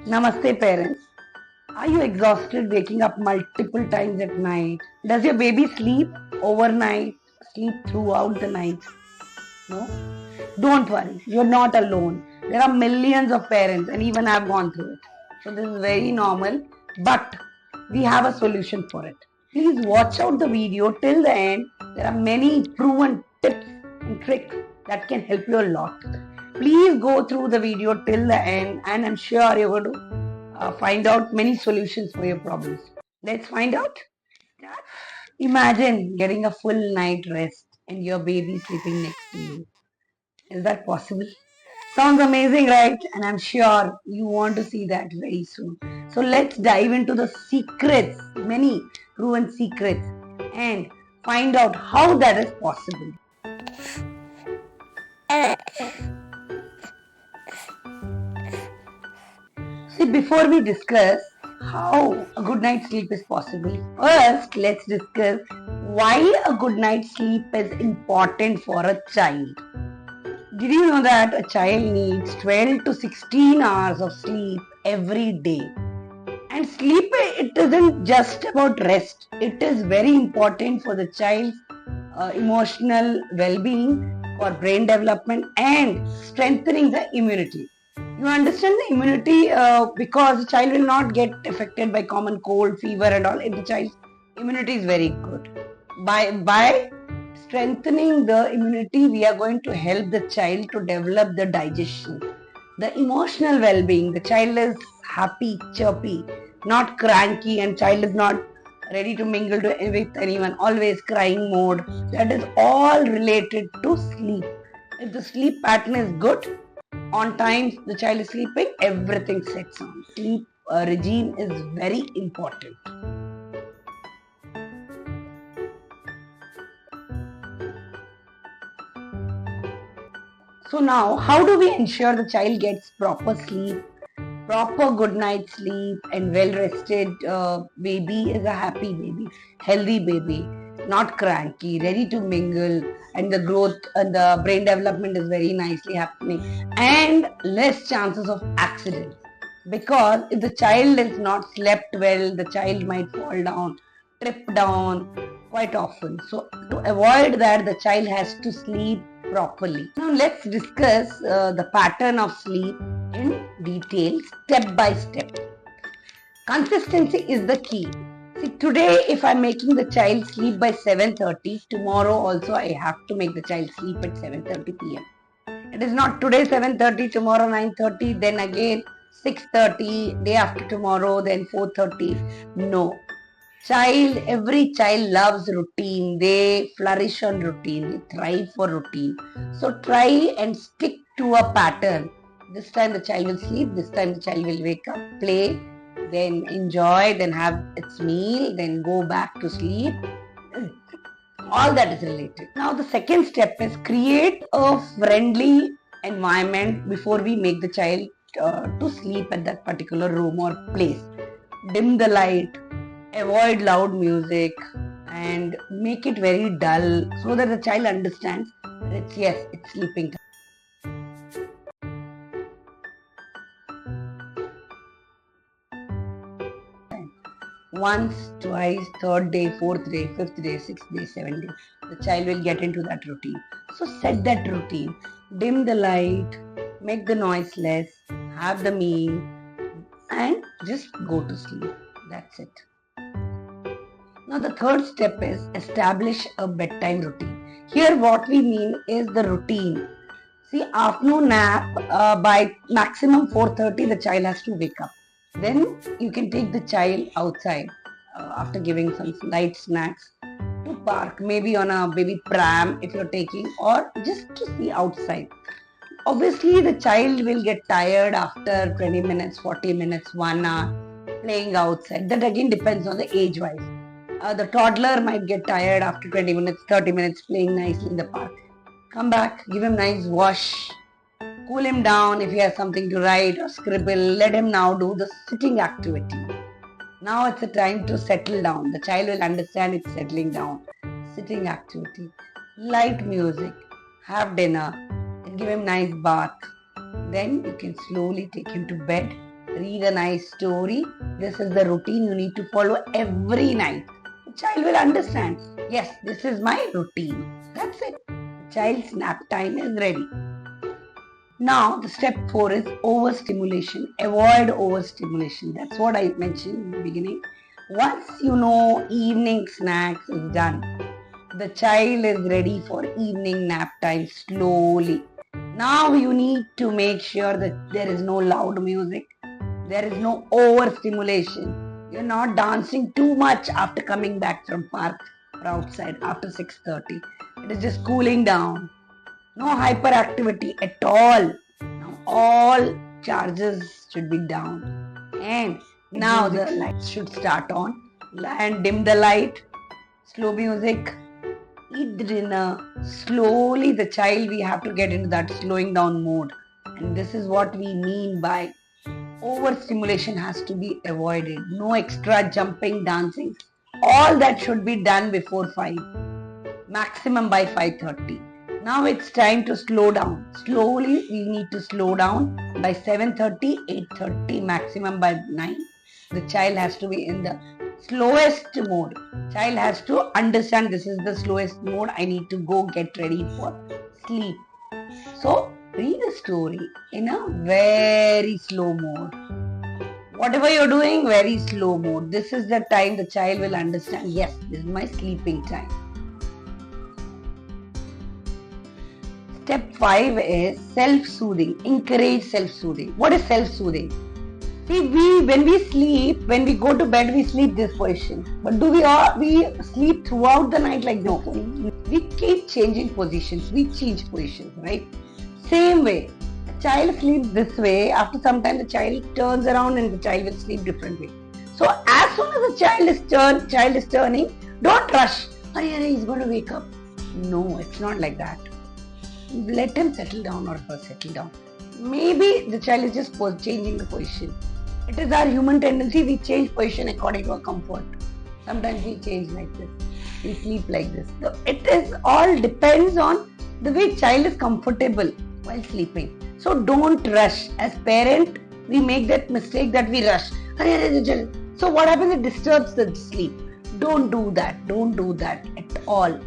Namaste, parents. Are you exhausted waking up multiple times at night? Does your baby sleep overnight, sleep throughout the night? No? Don't worry, you're not alone. There are millions of parents, and even I've gone through it. So, this is very normal, but we have a solution for it. Please watch out the video till the end. There are many proven tips and tricks that can help you a lot. Please go through the video till the end, and I'm sure you're going to find out many solutions for your problems. Let's find out. Imagine getting a full night rest and your baby sleeping next to you. Is that possible? Sounds amazing, right? And I'm sure you want to see that very soon. So let's dive into the secrets, many proven secrets, and find out how that is possible. See, before we discuss how a good night's sleep is possible, first let's discuss why a good night's sleep is important for a child. Did you know that a child needs 12 to 16 hours of sleep every day? And sleep, it isn't just about rest. It is very important for the child's emotional well-being, for brain development and strengthening the immunity. You understand the immunity because the child will not get affected by common cold, fever and all. If the child's immunity is very good. By strengthening the immunity, we are going to help the child to develop the digestion, the emotional well-being. The child is happy, chirpy, not cranky, and child is not ready to mingle with anyone, always crying mode. That is all related to sleep. If the sleep pattern is good, on time the child is sleeping, everything sets on. Sleep regime is very important. So now, how do we ensure the child gets proper sleep, proper good night sleep, and well rested baby is a happy baby, healthy baby, not cranky, ready to mingle, and the growth and the brain development is very nicely happening, and less chances of accidents. Because if the child is not slept well, the child might fall down, trip down quite often. So to avoid that, the child has to sleep properly. Now let's discuss the pattern of sleep in detail, step by step. Consistency is the key. See, today if I'm making the child sleep by 7:30, tomorrow also I have to make the child sleep at 7:30 p.m. It is not today 7:30, tomorrow 9:30, then again 6:30, day after tomorrow, then 4:30. No. Every child loves routine. They flourish on routine. They thrive for routine. So try and stick to a pattern. This time the child will sleep, this time the child will wake up, play, then enjoy, then have its meal, then go back to sleep. All that is related. Now the second step is create a friendly environment before we make the child to sleep at that particular room or place. Dim the light, avoid loud music, and make it very dull so that the child understands that it's sleeping time. Once, twice, third day, fourth day, fifth day, sixth day, seventh day, the child will get into that routine. So set that routine, dim the light, make the noise less, have the meal, and just go to sleep. That's it. Now the third step is establish a bedtime routine. Here what we mean is the routine. See, afternoon nap by maximum 4:30 the child has to wake up. Then you can take the child outside after giving some light snacks to park, maybe on a baby pram if you're taking, or just to see outside. Obviously the child will get tired after 20 minutes, 40 minutes, 1 hour playing outside. That again depends on the age wise. The toddler might get tired after 20 minutes, 30 minutes playing nicely in the park. Come back, give him nice wash, cool him down. If he has something to write or scribble, let him now do the sitting activity. Now it's a time to settle down. The child will understand it's settling down. Sitting activity, light music, have dinner, and give him nice bath. Then you can slowly take him to bed read a nice story. This is the routine you need to follow every night. The child will understand. Yes, this is my routine. That's it. The child's nap time is ready. Now, the step 4 is overstimulation. Avoid overstimulation. That's what I mentioned in the beginning. Once you know evening snacks is done, the child is ready for evening nap time slowly. Now you need to make sure that there is no loud music. There is no overstimulation. You're not dancing too much after coming back from park or outside after 6:30. It is just cooling down. No hyperactivity at all. Now all charges should be down. And now the lights should start on. And dim the light. Slow music. Eat the dinner. Slowly the child, we have to get into that slowing down mode. And this is what we mean by overstimulation has to be avoided. No extra jumping, dancing. All that should be done before 5. Maximum by 5:30. Now it's time to slow down. Slowly we need to slow down by 7:30, 8:30, maximum by 9. The child has to be in the slowest mode. Child has to understand this is the slowest mode. I need to go get ready for sleep. So read a story in a very slow mode. Whatever you're doing, very slow mode. This is the time the child will understand, yes, this is my sleeping time. Step 5 is self-soothing. Encourage self-soothing. What is self-soothing? See, when we sleep, when we go to bed, we sleep this position. But do we sleep throughout the night like no? We keep changing positions. We change positions, right? Same way. A child sleeps this way. After some time, the child turns around and the child will sleep different way. So as soon as the child is turning, don't rush. Hurry, he's going to wake up. No, it's not like that. Let him settle down or her settle down. Maybe the child is just changing the position. It is our human tendency, we change position according to our comfort. Sometimes we change like this. We sleep like this. So it is all depends on the way child is comfortable while sleeping. So don't rush. As parent, we make that mistake that we rush. So what happens? It disturbs the sleep. Don't do that. Don't do that at all.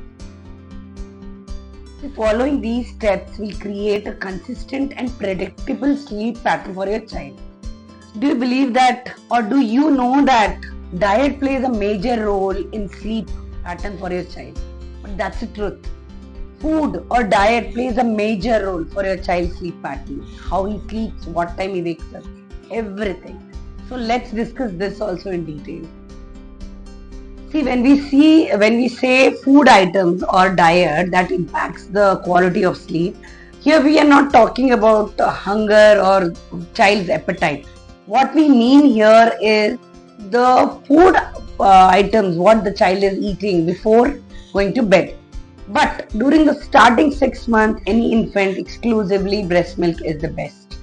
Following these steps will create a consistent and predictable sleep pattern for your child. Do you believe that, or do you know that diet plays a major role in sleep pattern for your child? But that's the truth. Food or diet plays a major role for your child's sleep pattern. How he sleeps, what time he wakes up, everything. So let's discuss this also in detail. See, when we say food items or diet that impacts the quality of sleep, here we are not talking about hunger or child's appetite. What we mean here is the food items, what the child is eating before going to bed. But during the starting 6 months, any infant exclusively breast milk is the best.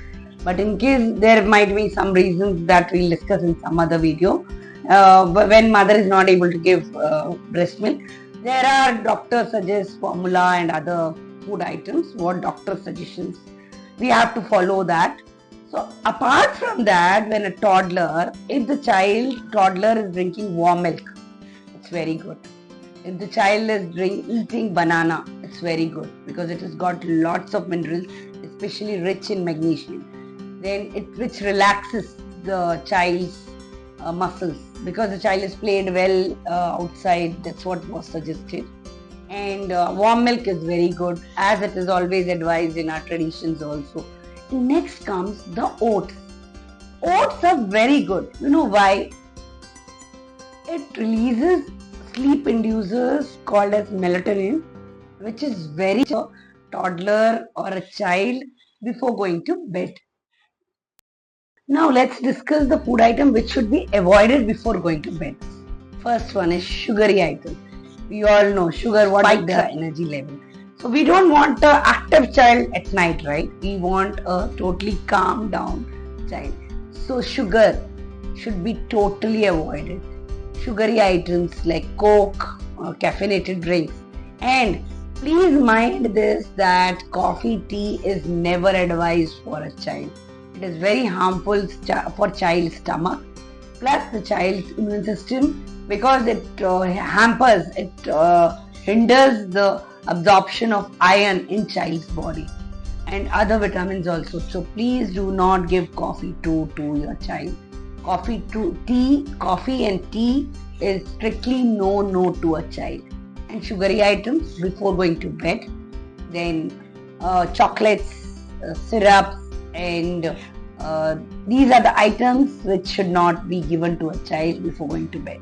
But in case there might be some reasons that we'll discuss in some other video, when mother is not able to give breast milk, there are doctors suggest formula and other food items, what doctor suggestions, we have to follow that. So apart from that, when a toddler, if the toddler is drinking warm milk, it's very good. If the child is eating banana, it's very good because it has got lots of minerals, especially rich in magnesium. Then which relaxes the child's muscles because the child has played well outside. That's what was suggested. And warm milk is very good, as it is always advised in our traditions also. Next comes the oats. Oats are very good. You know why? It releases sleep inducers called as melatonin, which is very good for a toddler or a child before going to bed. Now let's discuss the food item which should be avoided before going to bed. First one is sugary items. We all know sugar, what spikes the energy level. So we don't want an active child at night, right? We want a totally calm down child. So sugar should be totally avoided. Sugary items like Coke or caffeinated drinks. And please mind this that coffee, tea is never advised for a child. It is very harmful for child's stomach, plus the child's immune system, because it hinders the absorption of iron in child's body and other vitamins also. So please do not give coffee to your child. Coffee and tea is strictly no to a child. And sugary items before going to bed. Then chocolates, syrups, and these are the items which should not be given to a child before going to bed.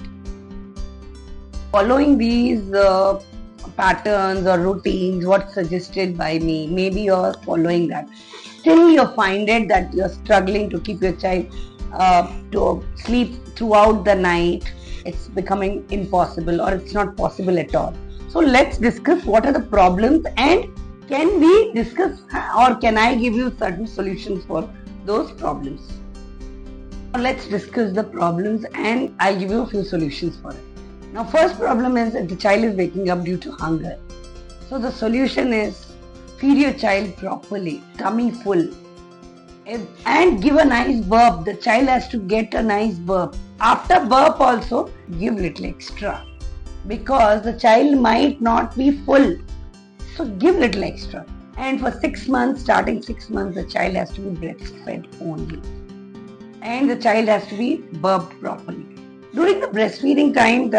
Following these patterns or routines, what's suggested by me, maybe you're following that. Still you find it that you're struggling to keep your child to sleep throughout the night. It's becoming impossible or it's not possible at all. So let's discuss what are the problems, and can we discuss or can I give you certain solutions for those problems. Let's discuss the problems and I'll give you a few solutions for it. Now, first problem is that the child is waking up due to hunger. So the solution is feed your child properly, tummy full, and give a nice burp. The child has to get a nice burp. After burp also, give little extra, because the child might not be full. So give little extra. And for 6 months, starting 6 months, the child has to be breastfed only. And the child has to be burped properly. During the breastfeeding time,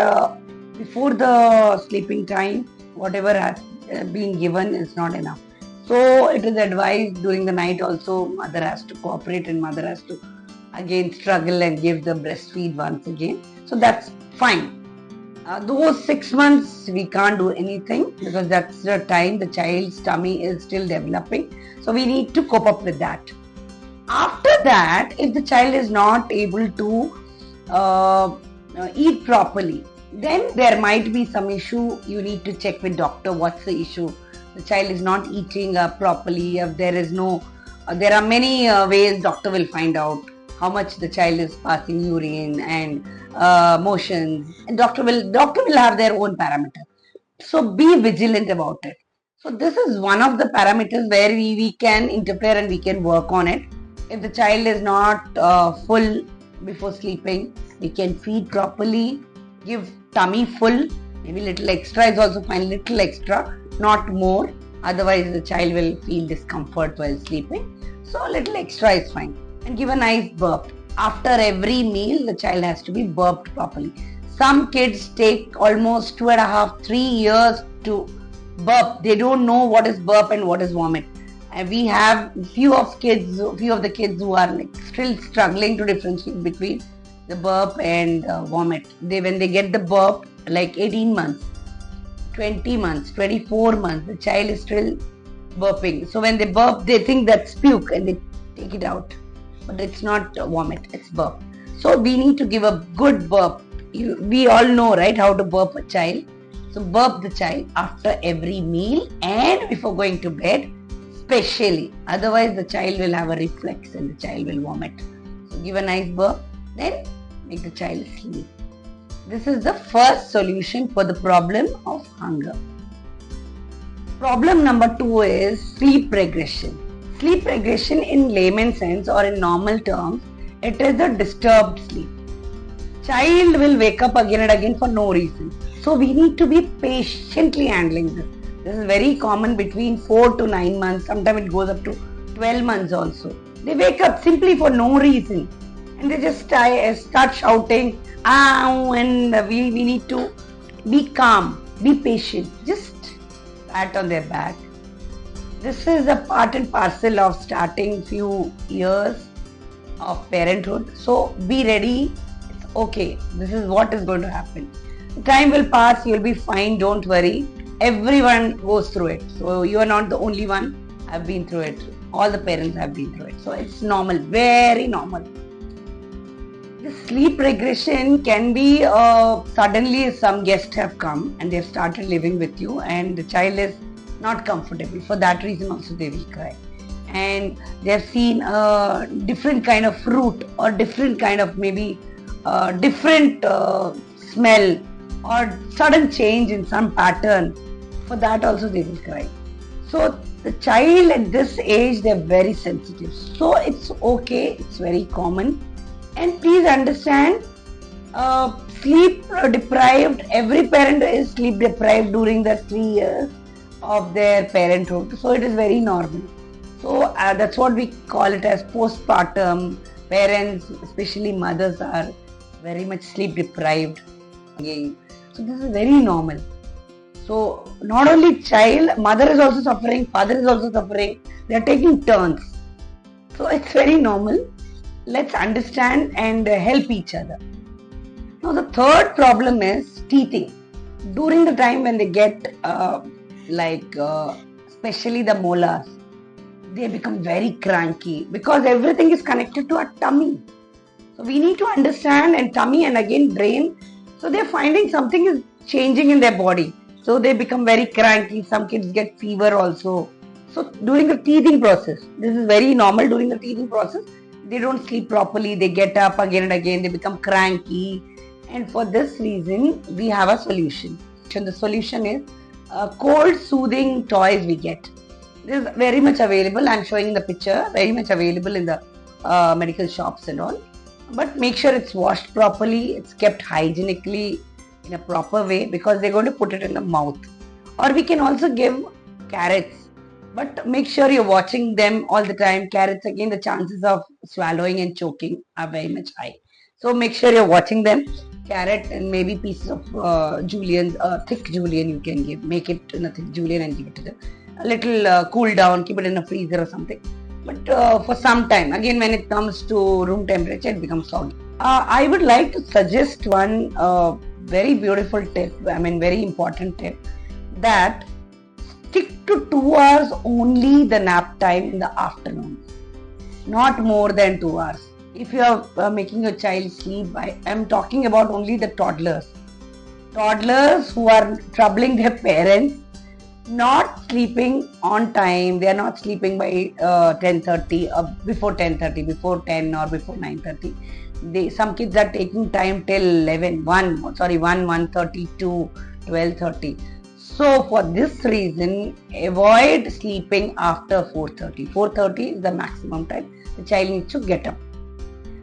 before the sleeping time, whatever has been given is not enough. So it is advised during the night also, mother has to cooperate and mother has to again struggle and give the breastfeed once again. So that's fine. Those 6 months we can't do anything, because that's the time the child's tummy is still developing. So we need to cope up with that. After that, if the child is not able to eat properly, then there might be some issue. You need to check with doctor what's the issue. The child is not eating properly. If there is no, there are many ways doctor will find out how much the child is passing urine and motions. And doctor will have their own parameter. So be vigilant about it. So this is one of the parameters where we can interfere and we can work on it. If the child is not full before sleeping, we can feed properly, give tummy full, maybe little extra is also fine, little extra, not more. Otherwise the child will feel discomfort while sleeping. So little extra is fine. And give a nice burp. After every meal, the child has to be burped properly. Some kids take almost 2.5-3 years to burp. They don't know what is burp and what is vomit. And we have few of the kids who are still struggling to differentiate between the burp and vomit. When they get the burp, 18 months, 20 months, 24 months, the child is still burping. So when they burp, they think that's puke and they take it out. But it's not vomit, it's burp. So we need to give a good burp. We all know, right, how to burp a child. So burp the child after every meal and before going to bed, especially. Otherwise the child will have a reflex and the child will vomit. So give a nice burp, then make the child sleep. This is the first solution for the problem of hunger. Problem number 2 is sleep regression. Sleep regression in layman sense or in normal terms, it is a disturbed sleep. Child will wake up again and again for no reason. So we need to be patiently handling this. This is very common between 4 to 9 months. Sometimes it goes up to 12 months also. They wake up simply for no reason. And they just start shouting, and we need to be calm, be patient. Just pat on their back. This is a part and parcel of starting few years of parenthood. So be ready. It's okay. This is what is going to happen. Time will pass. You'll be fine. Don't worry. Everyone goes through it. So you are not the only one. I've been through it. All the parents have been through it. So it's normal. Very normal. The sleep regression can be suddenly some guests have come and they've started living with you and the child is not comfortable. For that reason also they will cry. And they have seen a different kind of fruit or different kind of maybe different smell or sudden change in some pattern. For that also they will cry. So the child at this age, they're very sensitive. So it's okay, it's very common. And please understand, sleep deprived, every parent is sleep deprived during the 3 years of their parenthood. So it is very normal. So that's what we call it as postpartum. Parents, especially mothers, are very much sleep deprived. Again. So this is very normal. So not only child, mother is also suffering, father is also suffering. They are taking turns. So it's very normal. Let's understand and help each other. Now the third problem is teething. During the time when they get especially the molars, they become very cranky because everything is connected to our tummy. So we need to understand, and tummy and again brain. So they're finding something is changing in their body. So they become very cranky. Some kids get fever also. So during the teething process, this is very normal during the teething process. They don't sleep properly. They get up again and again. They become cranky. And for this reason, we have a solution. And the solution is cold soothing toys we get. This is very much available. I'm showing the picture. Very much available in the medical shops and all. But make sure it's washed properly. It's kept hygienically in a proper way because they're going to put it in the mouth. Or we can also give carrots. But make sure you're watching them all the time. Carrots, again, the chances of swallowing and choking are very much high. So make sure you're watching them. Carrot and maybe pieces of julienne, thick julienne you can give. Make it in a thick julienne and give it to them. A little cool down, keep it in a freezer or something. But for some time, again when it comes to room temperature, it becomes soggy. I would like to suggest one very beautiful tip, very important tip, that stick to 2 hours only the nap time in the afternoon, not more than 2 hours. If you are making your child sleep, I am talking about only the toddlers who are troubling their parents, not sleeping on time. They are not sleeping by 10:30 or before 10:30, before 10 or before 9:30. Some kids are taking time till 1:30 to 12:30. So for this reason, avoid sleeping after 4:30. 4:30 is the maximum time the child needs to get up.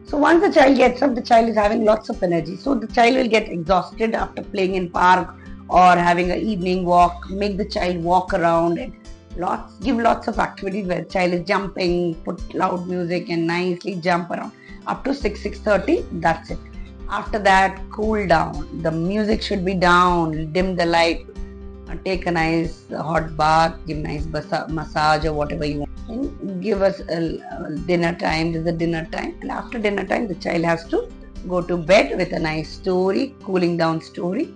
So once the child gets up, the child is having lots of energy. So the child will get exhausted after playing in park or having an evening walk. Make the child walk around and give lots of activities where the child is jumping, put loud music and nicely jump around up to 6:30. That's it. After that, cool down. The music should be down, dim the light, take a nice hot bath, give nice massage or whatever you want. And give us a dinner time. This is the dinner time. And after dinner time, the child has to go to bed with a nice story, cooling down story.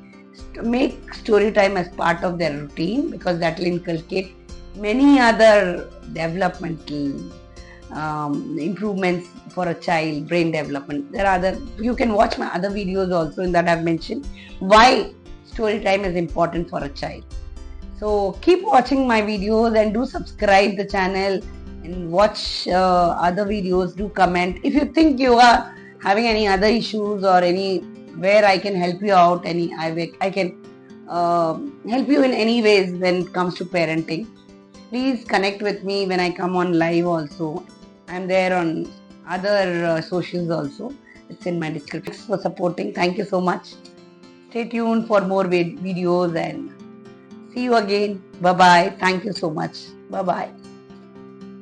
Make story time as part of their routine because that will inculcate many other developmental improvements for a child, brain development. You can watch my other videos also in that I've mentioned why story time is important for a child. So keep watching my videos and do subscribe the channel and watch other videos. Do comment. If you think you are having any other issues or any where I can help you out, I can help you in any ways when it comes to parenting, please connect with me when I come on live also. I'm there on other socials also. It's in my description. Thanks for supporting. Thank you so much. Stay tuned for more videos and see you again. Bye-bye. Thank you so much. Bye-bye.